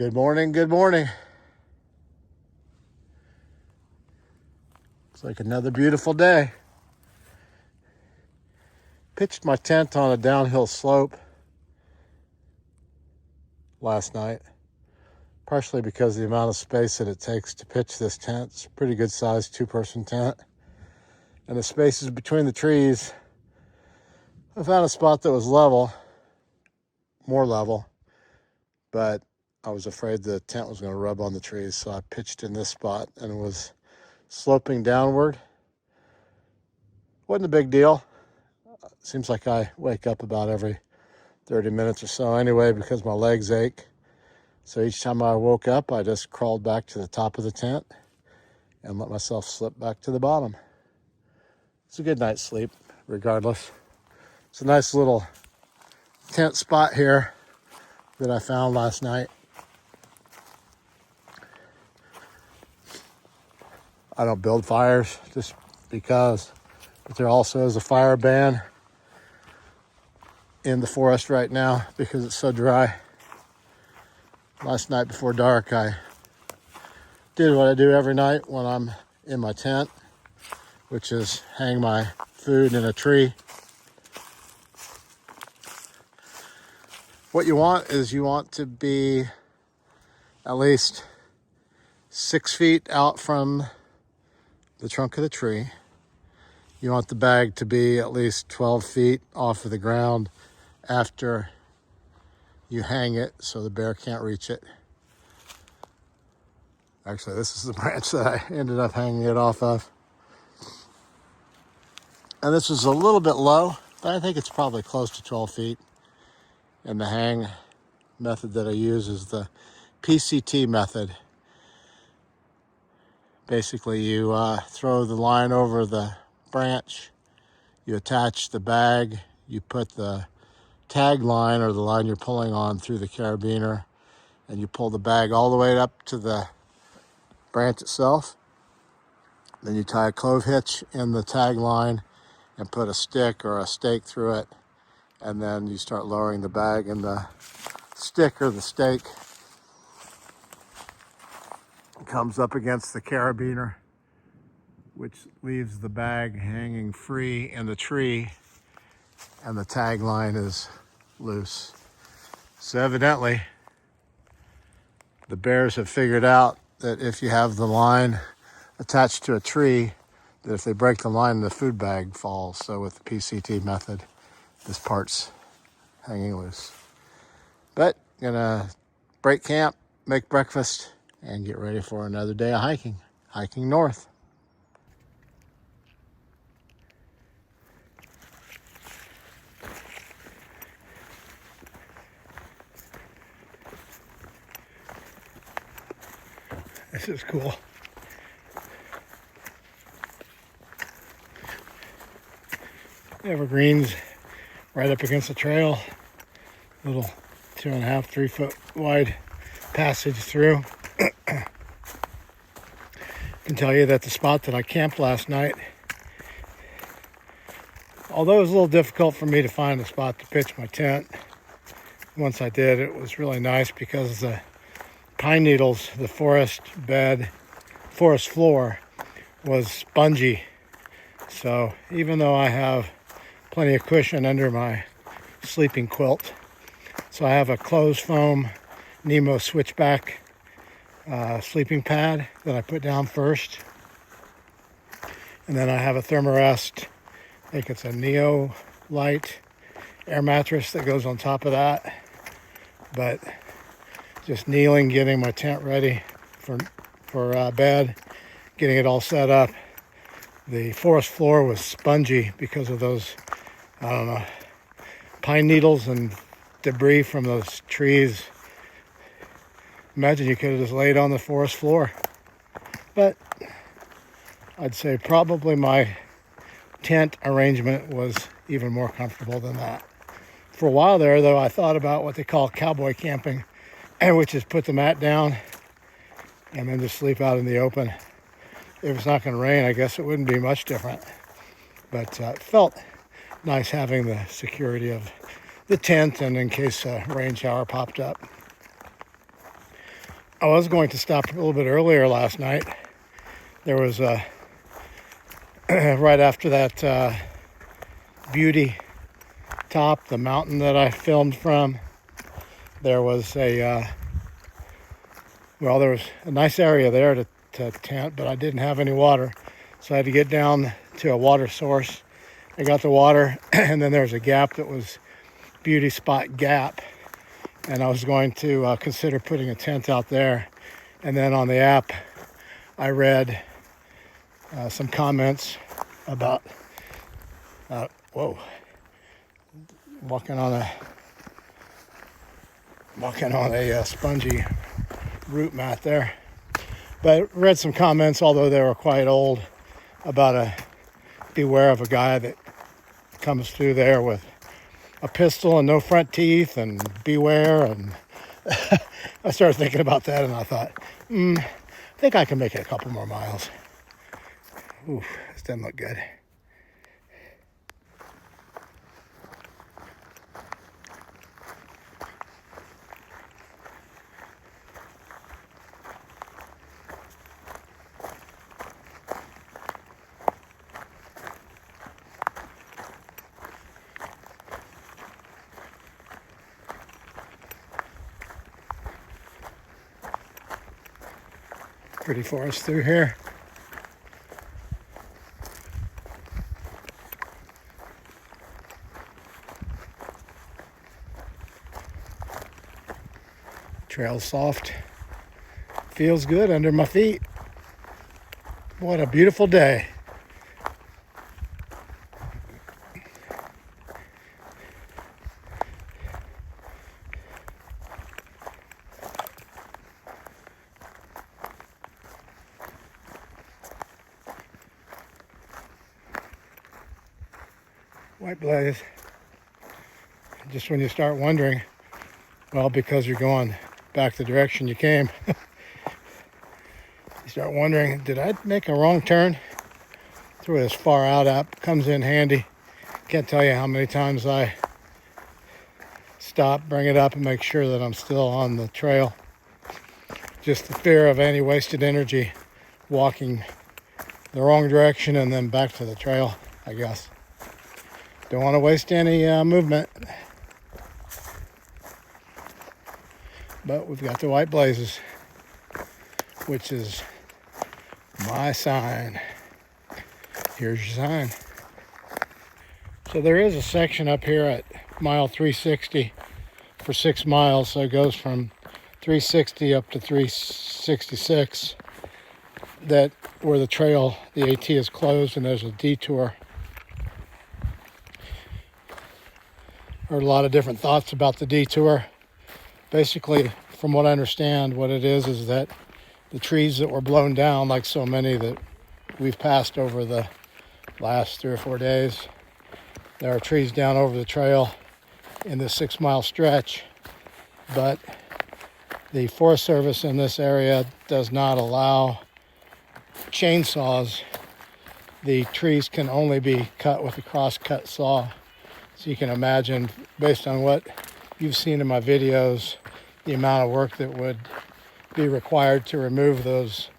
Good morning, good morning. Looks like another beautiful day. Pitched my tent on a downhill slope last night, partially because of the amount of space that it takes to pitch this tent. It's a pretty good sized two-person tent. And the spaces between the trees, I found a spot that was level, more level, but I was afraid the tent was going to rub on the trees, so I pitched in this spot and it was sloping downward. Wasn't a big deal. Seems like I wake up about every 30 minutes or so anyway because my legs ache. So each time I woke up, I just crawled back to the top of the tent and let myself slip back to the bottom. It's a good night's sleep, regardless. It's a nice little tent spot here that I found last night. I don't build fires just because, but there also is a fire ban in the forest right now because it's so dry. Last night before dark, I did what I do every night when I'm in my tent, which is hang my food in a tree. What you want is you want to be at least 6 feet out from the trunk of the tree. You want the bag to be at least 12 feet off of the ground after you hang it so the bear can't reach it. Actually, this is the branch that I ended up hanging it off of. And this is a little bit low, but I think it's probably close to 12 feet. And the hang method that I use is the PCT method. Basically, you throw the line over the branch, you attach the bag, you put the tag line or the line you're pulling on through the carabiner, and you pull the bag all the way up to the branch itself. Then you tie a clove hitch in the tag line and put a stick or a stake through it, and then you start lowering the bag, and the stick or the stake comes up against the carabiner, which leaves the bag hanging free in the tree, and the tag line is loose. So evidently, the bears have figured out that if you have the line attached to a tree, that if they break the line, the food bag falls. So with the PCT method, this part's hanging loose. But gonna break camp, make breakfast, and get ready for another day of hiking north. This is cool. Evergreens right up against the trail. Little 2.5, 3 foot wide passage through. I can tell you that the spot that I camped last night, although it was a little difficult for me to find a spot to pitch my tent, once I did, it was really nice because the pine needles, the forest floor was spongy. So even though I have plenty of cushion under my sleeping quilt, so I have a closed foam Nemo switchback sleeping pad that I put down first. And then I have a Thermarest, I think it's a Neo Light air mattress that goes on top of that. But just kneeling, getting my tent ready for bed, getting it all set up. The forest floor was spongy because of those, pine needles and debris from those trees. Imagine you could have just laid on the forest floor. But I'd say probably my tent arrangement was even more comfortable than that. For a while there, though, I thought about what they call cowboy camping, which is put the mat down and then just sleep out in the open. If it's not going to rain, I guess it wouldn't be much different. But it felt nice having the security of the tent and in case a rain shower popped up. I was going to stop a little bit earlier last night. There was a right after that beauty top, the mountain that I filmed from, there was a well, there was a nice area there to tent, but I didn't have any water, so I had to get down to a water source. I got the water, and then there was a gap that was Beauty Spot Gap, and I was going to consider putting a tent out there. And then on the app, I read some comments about whoa, walking on a spongy root mat there. But I read some comments, although they were quite old, about beware of a guy that comes through there with a pistol and no front teeth, and beware. And I started thinking about that, and I thought, I think I can make it a couple more miles. Ooh, this doesn't look good. Pretty forest through here. Trail's soft. Feels good under my feet. What a beautiful day. White blaze. Just when you start wondering, well, because you're going back the direction you came, you start wondering, did I make a wrong turn? Through this far out app comes in handy. Can't tell you how many times I stop, bring it up, and make sure that I'm still on the trail. Just the fear of any wasted energy walking the wrong direction and then back to the trail, I guess. Don't want to waste any movement. But we've got the white blazes, which is my sign. Here's your sign. So there is a section up here at mile 360 for 6 miles. So it goes from 360 up to 366, that where the trail, the AT is closed, and there's a detour. Heard a lot of different thoughts about the detour. Basically, from what I understand, what it is that the trees that were blown down, like so many that we've passed over the last 3 or 4 days, there are trees down over the trail in this 6 mile stretch, but the Forest Service in this area does not allow chainsaws. The trees can only be cut with a cross-cut saw. So you can imagine, based on what you've seen in my videos, the amount of work that would be required to remove those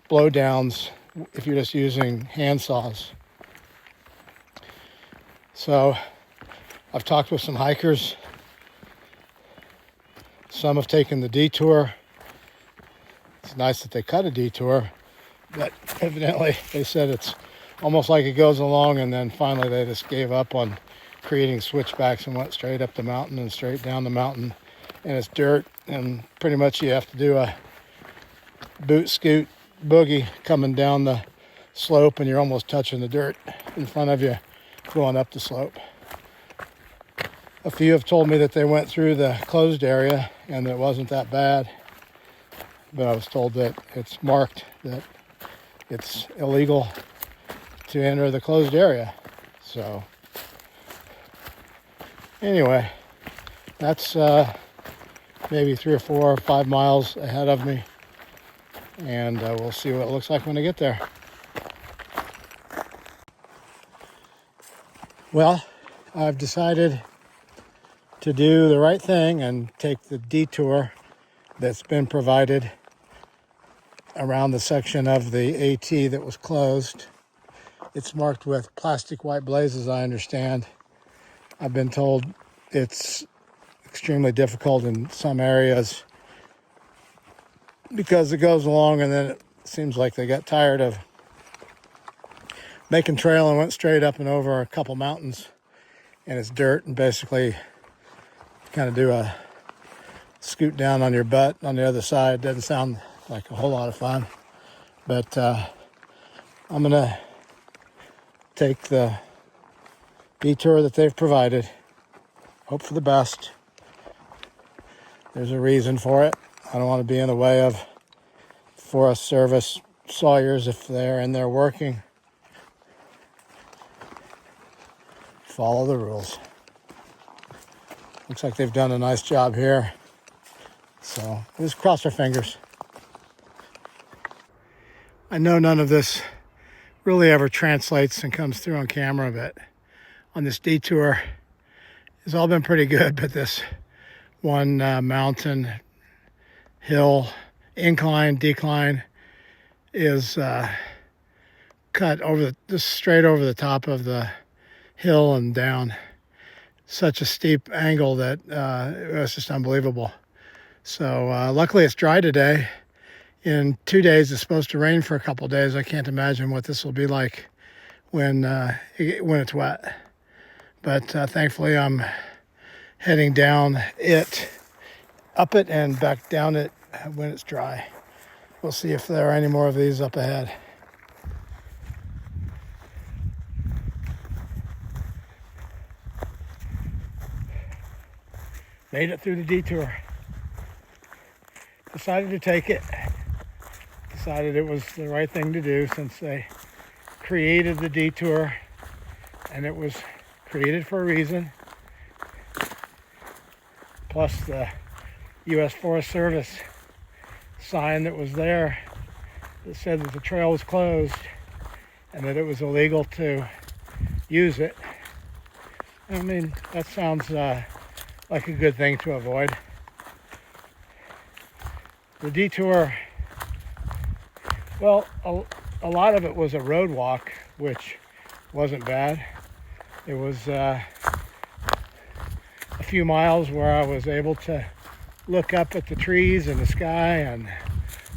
blowdowns if you're just using hand saws. So I've talked with some hikers. Some have taken the detour. It's nice that they cut a detour, but evidently they said it's almost like it goes along, and then finally they just gave up on creating switchbacks and went straight up the mountain and straight down the mountain. And it's dirt, and pretty much you have to do a boot scoot boogie coming down the slope, and you're almost touching the dirt in front of you going up the slope. A few have told me that they went through the closed area and it wasn't that bad, but I was told that it's marked that it's illegal to enter the closed area. So anyway, that's maybe 3 or 4 or 5 miles ahead of me, and we'll see what it looks like when I get there. Well, I've decided to do the right thing and take the detour that's been provided around the section of the AT that was closed. It's marked with plastic white blazes, I understand. I've been told it's extremely difficult in some areas because it goes along and then it seems like they got tired of making trail and went straight up and over a couple mountains, and it's dirt, and basically kind of do a scoot down on your butt on the other side. Doesn't sound like a whole lot of fun, but I'm gonna take the detour that they've provided, hope for the best. There's a reason for it. I don't want to be in the way of Forest Service sawyers if they're in there working. Follow the rules. Looks like they've done a nice job here. So just cross our fingers. I know none of this really ever translates and comes through on camera, but on this detour, it's all been pretty good. But this one mountain, hill, incline, decline is cut over just straight over the top of the hill and down. Such a steep angle that it was just unbelievable. So luckily it's dry today. In 2 days it's supposed to rain for a couple days. I can't imagine what this will be like when it's wet. But thankfully I'm heading down it, up it and back down it when it's dry. We'll see if there are any more of these up ahead. Made it through the detour. Decided to take it. Decided it was the right thing to do since they created the detour, and it was created for a reason. Plus the U.S. Forest Service sign that was there that said that the trail was closed and that it was illegal to use it. I mean, that sounds like a good thing to avoid. The detour, well, a lot of it was a road walk, which wasn't bad. It was a few miles where I was able to look up at the trees and the sky and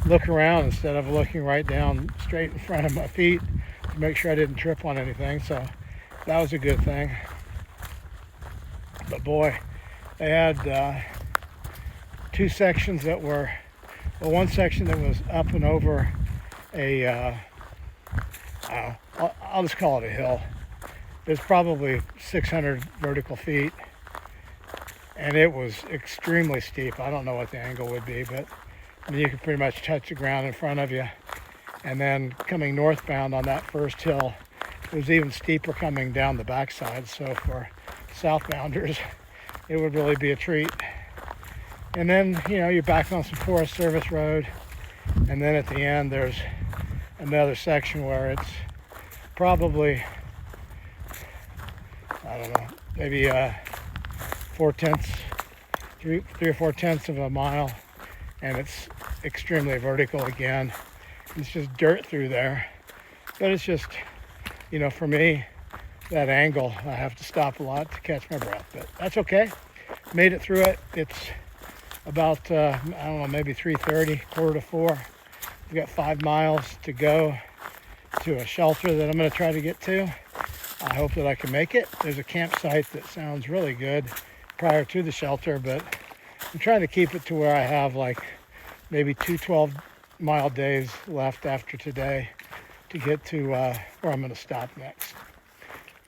look around instead of looking right down straight in front of my feet to make sure I didn't trip on anything. So that was a good thing. But boy, they had two sections that were, well, one section that was up and over a, I'll just call it a hill. It's probably 600 vertical feet, and it was extremely steep. I don't know what the angle would be, but I mean, you could pretty much touch the ground in front of you. And then coming northbound on that first hill, it was even steeper coming down the backside. So for southbounders, it would really be a treat. And then, you know, you're back on some Forest Service road. And then at the end, there's another section where it's probably, I don't know, maybe 3 or 4 tenths of a mile. And it's extremely vertical again. It's just dirt through there. But it's just, you know, for me, that angle, I have to stop a lot to catch my breath. But that's okay. Made it through it. It's about, I don't know, maybe 3:30, 3:45. We've got 5 miles to go to a shelter that I'm going to try to get to. I hope that I can make it. There's a campsite that sounds really good prior to the shelter, but I'm trying to keep it to where I have like maybe 2 12-mile days left after today to get to where I'm going to stop next,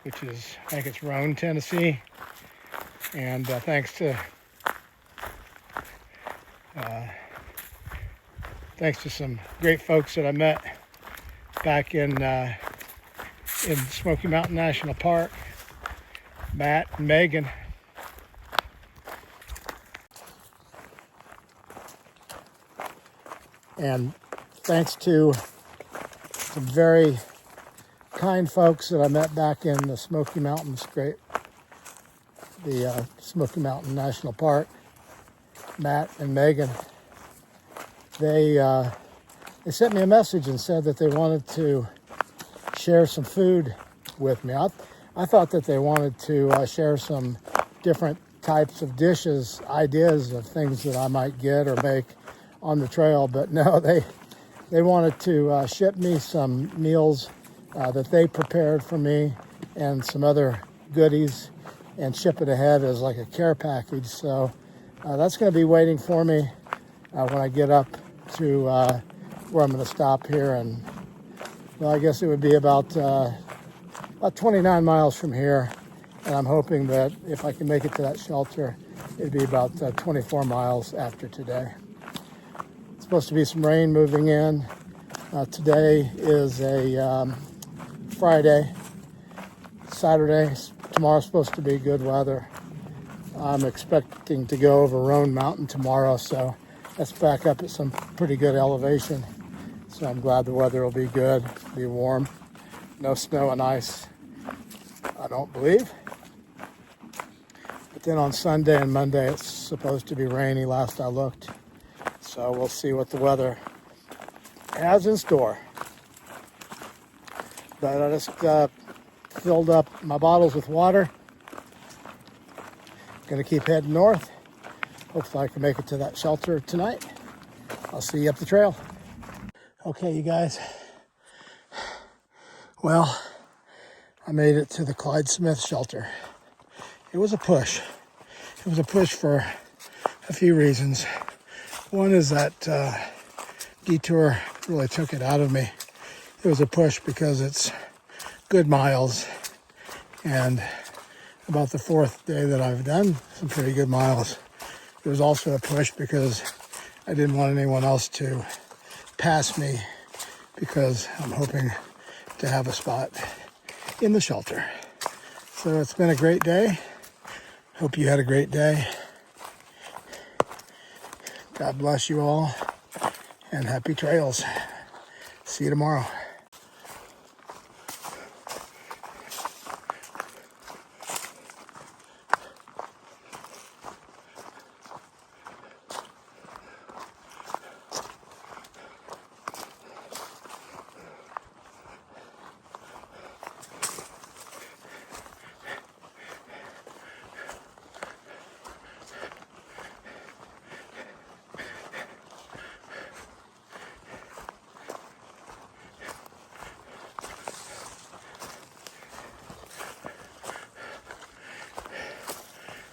which is, I think it's Roane, Tennessee. And thanks to some great folks that I met back in Smoky Mountain National Park, Matt and Megan. And thanks to some very kind folks that I met back in the Smoky Mountains, the Smoky Mountain National Park, Matt and Megan they sent me a message and said that they wanted to share some food with me. I thought that they wanted to share some different types of dishes, ideas of things that I might get or make on the trail, but no, they wanted to ship me some meals that they prepared for me and some other goodies and ship it ahead as like a care package. So that's going to be waiting for me when I get up to where I'm going to stop here. And well, I guess it would be about 29 miles from here. And I'm hoping that if I can make it to that shelter, it'd be about 24 miles after today. It's supposed to be some rain moving in. Today is a Friday. Saturday, tomorrow's supposed to be good weather. I'm expecting to go over Roan Mountain tomorrow, so that's back up at some pretty good elevation. So I'm glad the weather will be good, be warm. No snow and ice, I don't believe. But then on Sunday and Monday, it's supposed to be rainy last I looked. So we'll see what the weather has in store. But I just filled up my bottles with water. Gonna keep heading north. Hopefully I can make it to that shelter tonight. I'll see you up the trail. Okay, you guys. Well, I made it to the Clyde Smith shelter. It was a push. It was a push for a few reasons. One is that detour really took it out of me. It was a push because it's good miles, and about the fourth day that I've done some pretty good miles. It was also a push because I didn't want anyone else to pass me, because I'm hoping to have a spot in the shelter. So it's been a great day. Hope you had a great day. God bless you all, and happy trails. See you tomorrow.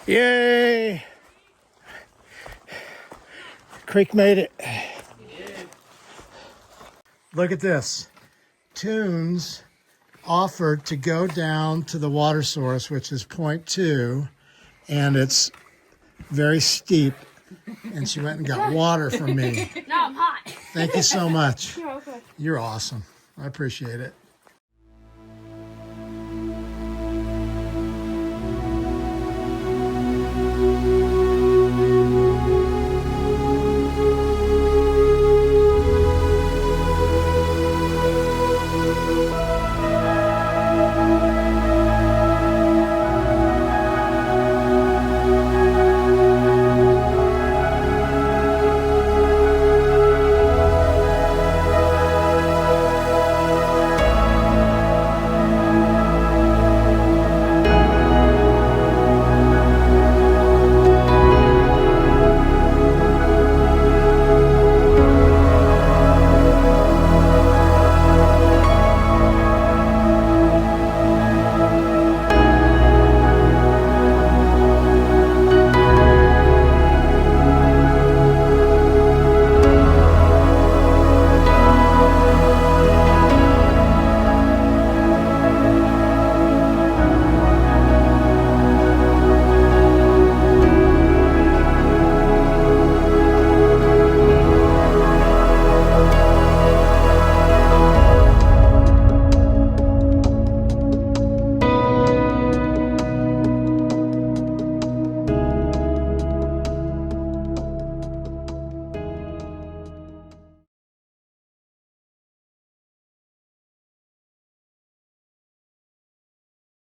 Yay! Creek made it. Look at this. Tunes offered to go down to the water source, which is point 2, and it's very steep, and she went and got water from me. Now I'm hot. Thank you so much. You're welcome. You're awesome. I appreciate it.